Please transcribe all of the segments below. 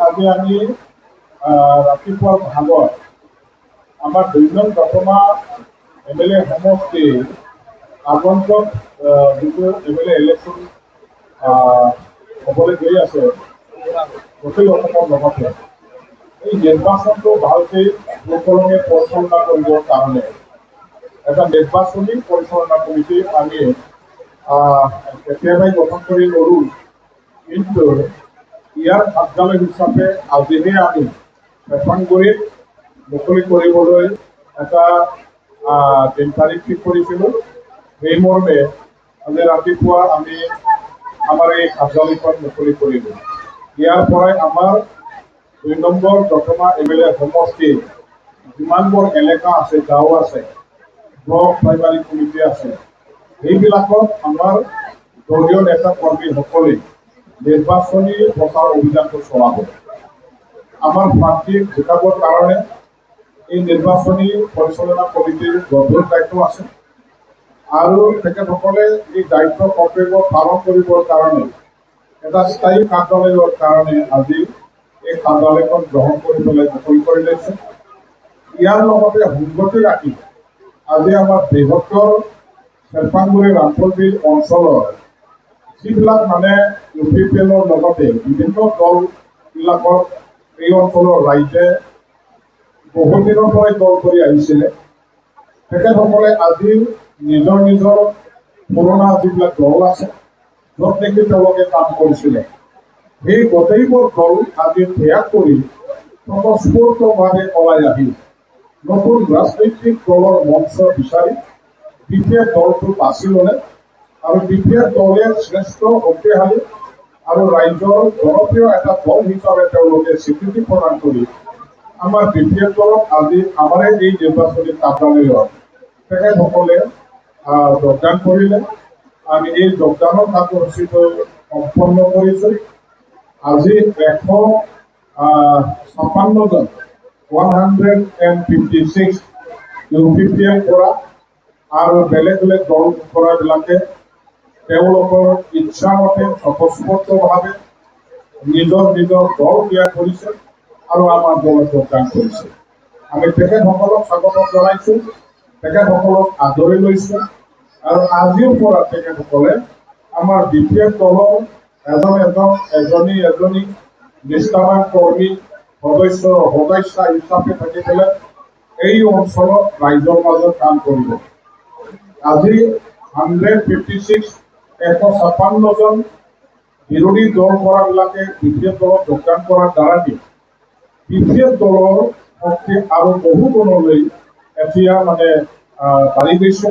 আজি আমি ৰাতিপুৱাৰ ভাগত আমাৰ ২ নং দতমা MLA সমষ্টিৰ আগন্তুক যিটো MLA ইলেকশ্যন হ'বলৈ গৈ আছে গোটেই অসমৰ লগতে এই নিৰ্বাচনটো ভালকৈ সুকলমে পৰিচালনা কৰিবৰ কাৰণে এটা নিৰ্বাচনী পৰিচালনা কমিটি আমি কেতিয়াবাই গঠন কৰি ল'লোঁ, কিন্তু ইয়াৰ কাৰ্যালয় হিচাপে আজিহে আমি বেপাংগুৰিত মুকলি কৰিবলৈ এটা দিন তাৰিখ ঠিক কৰিছিলোঁ। সেই মৰ্মে আজি ৰাতিপুৱা আমি আমাৰ এই কাৰ্যালয়খন মুকলি কৰিলোঁ। ইয়াৰ পৰাই আমাৰ ২ নম্বৰ দতমা MLA সমষ্টিৰ যিমানবোৰ এলেকা আছে, গাঁও আছে, ব্লক প্ৰাইমাৰী কমিটি আছে, সেইবিলাকত আমাৰ দলীয় নেতা কৰ্মীসকলে নিৰ্বাচনী প্ৰচাৰ অভিযানটো চলাব। আমাৰ প্ৰাৰ্থীক জিকাবৰ কাৰণে এই নিৰ্বাচনী পৰিচালনা কমিটিৰ গধুৰ দায়িত্ব আছে আৰু তেখেতসকলে এই দায়িত্ব কৰ্তব্য পালন কৰিবৰ কাৰণে এটা স্থায়ী কাৰ্যালয়ৰ কাৰণে আজি এই কাৰ্যালয়খন গ্ৰহণ কৰি পেলাই মুকলি কৰি লৈছে। ইয়াৰ লগতে সংগতি ৰাখি আজি আমাৰ বৃহত্তৰ চেৰপাংগুৰি ৰামফলবিল অঞ্চলৰ যিবিলাক মানে UPPLৰ লগতে বিভিন্ন দলবিলাকৰ এই অঞ্চলৰ ৰাইজে বহুদিনৰ পৰাই দল কৰি আহিছিলে, তেখেতসকলে আজি নিজৰ নিজৰ পুৰণা যিবিলাক দল আছে, য'ত নেকি তেওঁলোকে কাম কৰিছিলে, সেই গোটেইবোৰ দল আজি ত্যাগ কৰি স্বতঃস্ফূৰ্তভাৱে ওলাই আহি নতুন ৰাজনৈতিক দলৰ মঞ্চ বিচাৰি BPF দলটো বাছি ল'লে আৰু BPF দলে শ্ৰেষ্ঠ শক্তিশালী আৰু ৰাইজৰ জনপ্ৰিয় এটা দল হিচাপে তেওঁলোকে স্বীকৃতি প্ৰদান কৰি আমাৰ BPF দলক আজি আমাৰ এই নিৰ্বাচনী কাৰ্যালয়ত তেখেতসকলে যোগদান কৰিলে। আমি এই যোগদানৰ কাৰ্যসূচীটো সম্পন্ন কৰিছোঁ। আজি 156 জন 156 UPPL কৰা আৰু বেলেগ বেলেগ দল কৰাবিলাকে তেওঁলোকৰ ইচ্ছামতে স্বতঃস্ফূৰ্তভাৱে নিজৰ নিজৰ দল ত্যাগ কৰিছে আৰু আমাৰ দলত যোগদান কৰিছে। আমি তেখেতসকলক স্বাগতম জনাইছোঁ, তেখেতসকলক আদৰি লৈছোঁ আৰু আজিৰ পৰা তেখেতসকলে আমাৰ BPF দলৰ এজনী নিষ্ঠাবান কৰ্মী সদস্যা হিচাপে থাকি পেলাই এই অঞ্চলত ৰাইজৰ মাজত কাম কৰিব। আজি 156 জন বিৰোধী দল কৰাবিলাকে BPF দলত যোগদান কৰাৰ দ্বাৰা BPF দলৰ শক্তি আৰু বহু গুণলৈ এতিয়া মানে বাঢ়ি গৈছে,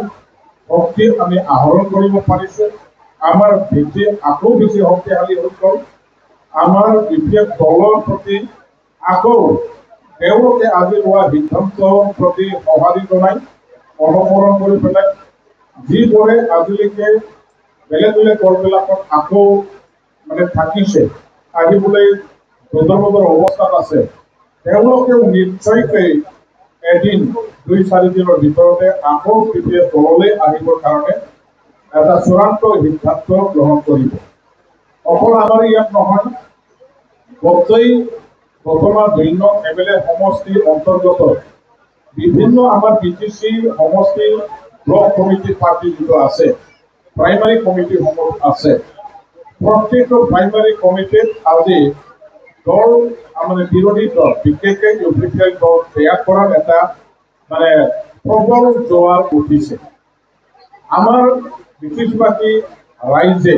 শক্তি আমি আহৰণ কৰিব পাৰিছোঁ। আমাৰ ভিত্তি আকৌ বেছি শক্তিশালী হৈ গ'ল। আমাৰ BPF দলৰ প্ৰতি আকৌ তেওঁলোকে আজি লোৱা সিদ্ধান্তৰ প্ৰতি সঁহাৰি জনাই অনুসৰণ কৰি পেলাই যিদৰে আজিলৈকে বেলেগ বেলেগ দলবিলাকত আকৌ মানে থাকিছে, আহিবলৈ দোধৰ অৱস্থাত আছে, তেওঁলোকেও নিশ্চয়কৈ এদিন ২-৪ দিনৰ ভিতৰতে আকৌ BPF দললৈ আহিবৰ কাৰণে এটা চূড়ান্ত সিদ্ধান্ত গ্ৰহণ কৰিব। অকল আমাৰ ইয়াত নহয়, গোটেই দতমা ২ নং MLA সমষ্টিৰ অন্তৰ্গত বিভিন্ন আমাৰ BTC সমষ্টিৰ ব্লক কমিটি পাৰ্টি যিটো আছে, প্ৰাইমাৰী কমিটিসমূহ আছে, প্ৰত্যেকটো প্ৰাইমাৰী কমিটিত আজি দল মানে বিৰোধী দল বিশেষকৈ UPPL দল ত্যাগ কৰাৰ এটা মানে প্ৰবল জোৱাৰ উঠিছে। আমাৰ ব্ৰিটিছবাসী ৰাইজে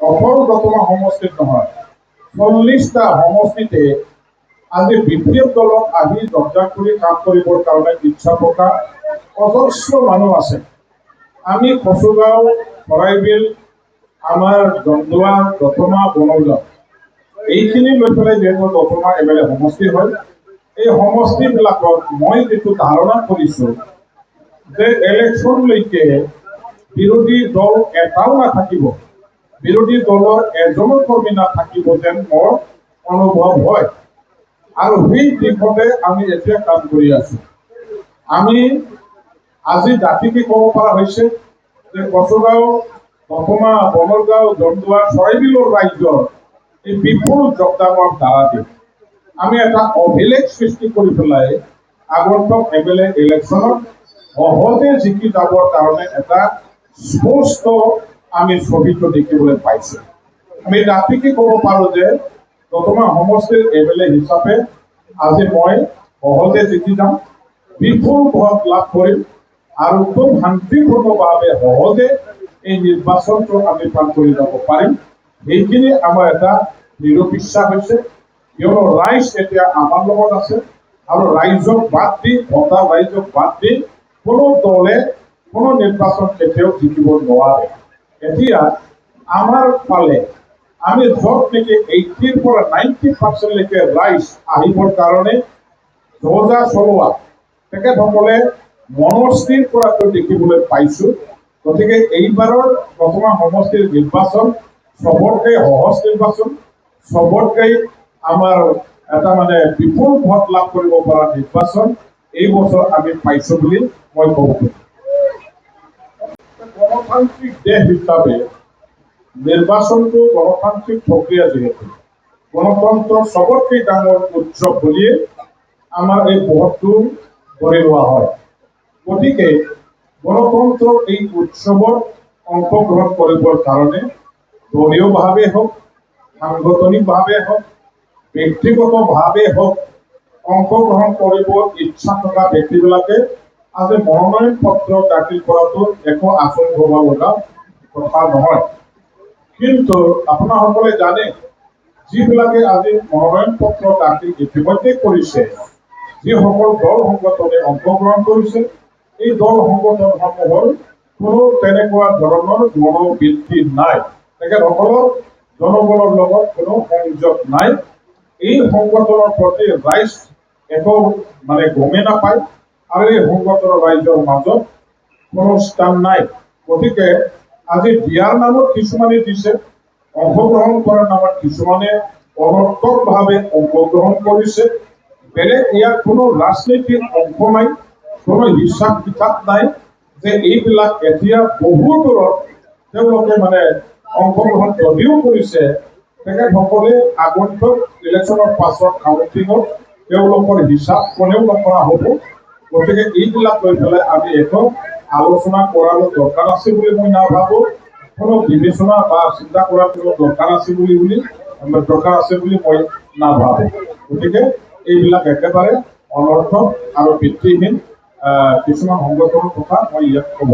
অকল দতমা সমষ্টিত নহয়, 40টা সমষ্টিতে আজি BPF দলত আহি যোগদান কৰি কাম কৰিবৰ কাৰণে ইচ্ছা প্ৰকাশ অজস্ৰ মানুহ আছে। আমি কচুগাঁও, চৰাইবিল, আমাৰ জন্দুৱা, দতমা, বনগাঁও এইখিনি লৈ পেলাই যিহেতু দতমা MLA সমষ্টি হয়, এই সমষ্টিবিলাকত মই যিটো ধাৰণা কৰিছোঁ যে ইলেকশ্যনলৈকে বিৰোধী দল এটাও নাথাকিব, বিৰোধী দলৰ এজনো কৰ্মী নাথাকিব যেন মোৰ অনুভৱ হয় আৰু সেই দিশতে আমি এতিয়া কাম কৰি আছোঁ। আমি আজি দাঁতিকে ক'ব পৰা হৈছে যে কচুগাঁও, দতমা, বনগাঁও, জন্দুৱা, চৰাইবিলৰ ৰাইজৰ এই বিপুল যোগদানৰ দ্বাৰা আমি এটা অভিলেখ সৃষ্টি কৰি পেলাই আগন্তুক MLA ইলেকশ্যনত সহজে জিকি যাবৰ কাৰণে এটা স্পষ্ট আমি ছবিটো দেখিবলৈ পাইছোঁ। আমি ৰাতিকে ক'ব পাৰোঁ যে দতমা সমষ্টিৰ MLA হিচাপে আজি মই সহজে জিকি যাম, বিপুল ভোট লাভ কৰিম আৰু খুব শান্তিপূৰ্ণভাৱে সহজে এই নিৰ্বাচনটো আমি পাৰ কৰি যাব পাৰিম। এইখিনি আমাৰ এটা দৃঢ় বিশ্বাস হৈছে, কিয়নো ৰাইজ এতিয়া আমাৰ লগত আছে আৰু ৰাইজক বাদ দি ভোটাৰ ৰাইজক বাদ দি কোনো দলে কোনো নিৰ্বাচন কেতিয়াও জিকিব নোৱাৰে। এতিয়া আমাৰ ফালে আমি য'ত নেকি 80ৰ পৰা 90% লৈকে ৰাইজ আহিবৰ কাৰণে যোজা চলোৱা তেখেতসকলে মনস্থিৰ কৰাটো দেখিবলৈ পাইছোঁ। গতিকে এইবাৰৰ দতমা সমষ্টিৰ নিৰ্বাচন সবতকৈ সহজ নিৰ্বাচন, সবতকৈ আমাৰ এটা বিপুল ভোট লাভ কৰিব পৰা নিৰ্বাচন এই বছৰ আমি পাইছোঁ বুলি মই ক'ব খুজিছোঁ। গণতান্ত্ৰিক দেশ হিচাপে নিৰ্বাচনটো গণতান্ত্ৰিক প্ৰক্ৰিয়া, যিহেতু গণতন্ত্ৰৰ সবতকৈ ডাঙৰ উৎসৱ বুলিয়ে আমাৰ এই ভোটটো ধৰি লোৱা হয়। গতিকে গণতন্ত্ৰৰ এই উৎসৱত অংশগ্ৰহণ কৰিবৰ কাৰণে দলীয়ভাৱে হওক, সাংগঠনিকভাৱে হওক, ব্যক্তিগতভাৱে হওক অংশগ্ৰহণ কৰিব ইচ্ছা থকা ব্যক্তিবিলাকে আজি মনোনয়ন পত্ৰ দাখিল কৰাটো একো আচৰিত হ'ব লগা কথা নহয়। কিন্তু আপোনাসকলে জানে, যিবিলাকে আজি মনোনয়ন পত্ৰ দাখিল ইতিমধ্যে কৰিছে, যিসকল দল সংগঠনে অংশগ্ৰহণ কৰিছে, এই দল সংগঠনসমূহৰ কোনো তেনেকুৱা ধৰণৰ মনোবৃত্তি নাই, তেখেতসকলৰ জনগণৰ লগত কোনো সংযোগ নাই। এই সংগঠনৰ প্ৰতি ৰাইজ একো গমেই নাপায় আৰু এই সংগঠনৰ ৰাইজৰ মাজত কোনো স্থান নাই। গতিকে আজি দিয়াৰ নামত কিছুমানে দিছে, অংশগ্ৰহণ কৰাৰ নামত কিছুমানে অনৰ্থকভাৱে অংশগ্ৰহণ কৰিছে। বেলেগ ইয়াত কোনো ৰাজনীতিৰ অংশ নাই, কোনো হিচাপ কিতাপ নাই যে এইবিলাক এতিয়া বহু দূৰত তেওঁলোকে অংশগ্ৰহণ যদিও কৰিছে, তেখেতসকলে আগন্তুক ইলেকশ্যনৰ পাছত কাউন্টিঙত তেওঁলোকৰ হিচাপ কোনেও নকৰা হ'ব। গতিকে এইবিলাক লৈ পেলাই আমি একো আলোচনা কৰাৰ দৰকাৰ আছে বুলি মই নাভাবোঁ, কোনো বিবেচনা বা চিন্তা কৰাৰ কোনো দৰকাৰ আছে বুলি মই নাভাবোঁ। গতিকে এইবিলাক একেবাৰে অনৰ্থক আৰু ভিত্তিহীন কিছুমান সংগঠনৰ কথা মই ইয়াত ক'ব।